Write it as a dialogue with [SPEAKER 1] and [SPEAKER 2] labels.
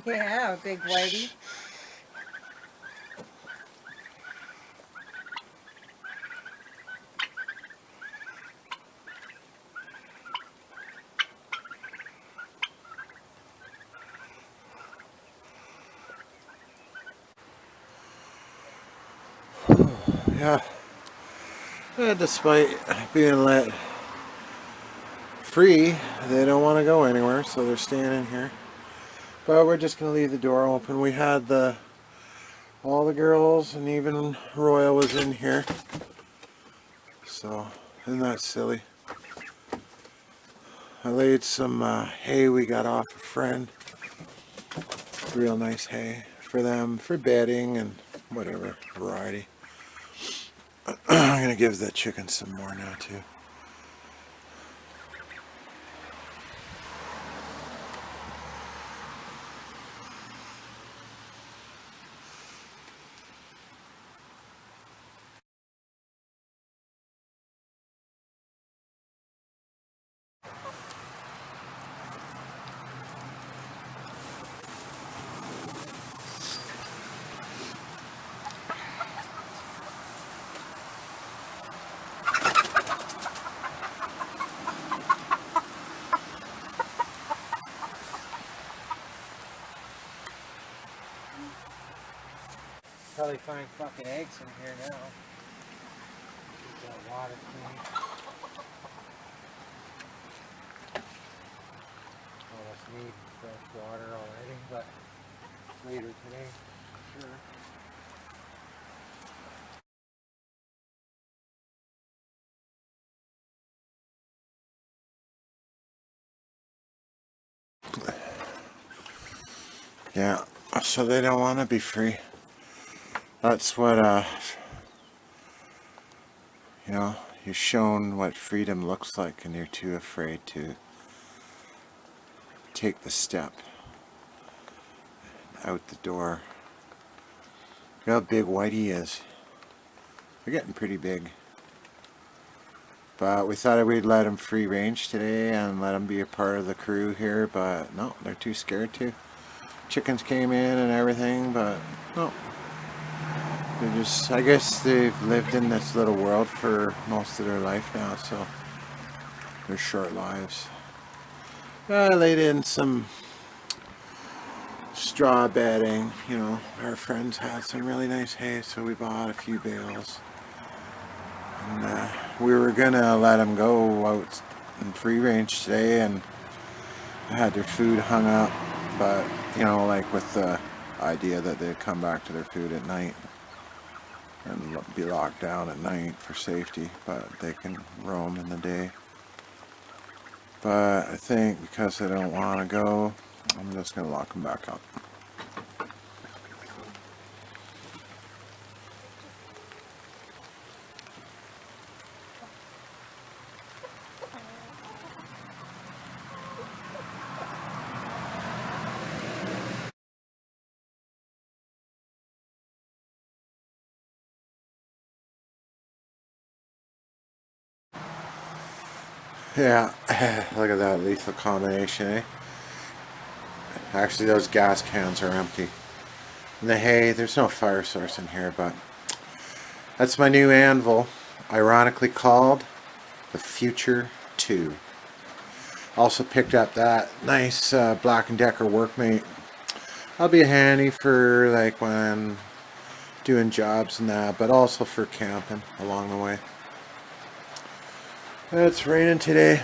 [SPEAKER 1] Yeah, big whitey.
[SPEAKER 2] Yeah. Despite being let free, they don't want to go anywhere, so they're staying in here. But we're just gonna leave the door open. We had all the girls and even Royal was in here. So isn't that silly? I laid some hay we got off a friend. Real nice hay for them for bedding and whatever variety. I'm gonna give the chicken some more now too.
[SPEAKER 1] Probably find fucking eggs in here now. Keep that water clean. Almost need fresh water already, but later today, sure.
[SPEAKER 2] Yeah, so they don't want to be free. That's what, you're shown what freedom looks like and you're too afraid to take the step out the door. Look how big Whitey is. They're getting pretty big. But we thought we'd let them free range today and let them be a part of the crew here, but no, they're too scared to. Chickens came in and everything, but no. They're just, I guess they've lived in this little world for most of their life now, so they're short lives. I laid in some straw bedding, our friends had some really nice hay, so we bought a few bales. And we were gonna let them go out in free range today and had their food hung up, but like with the idea that they'd come back to their food at night and be locked down at night for safety, but they can roam in the day. But I think because they don't want to go, I'm just going to lock them back up. Yeah, look at that lethal combination, eh? Actually, those gas cans are empty. And the hay, there's no fire source in here, but that's my new anvil, ironically called the Future 2. Also picked up that nice Black & Decker Workmate. That'll be handy for like when doing jobs and that, but also for camping along the way. It's raining today.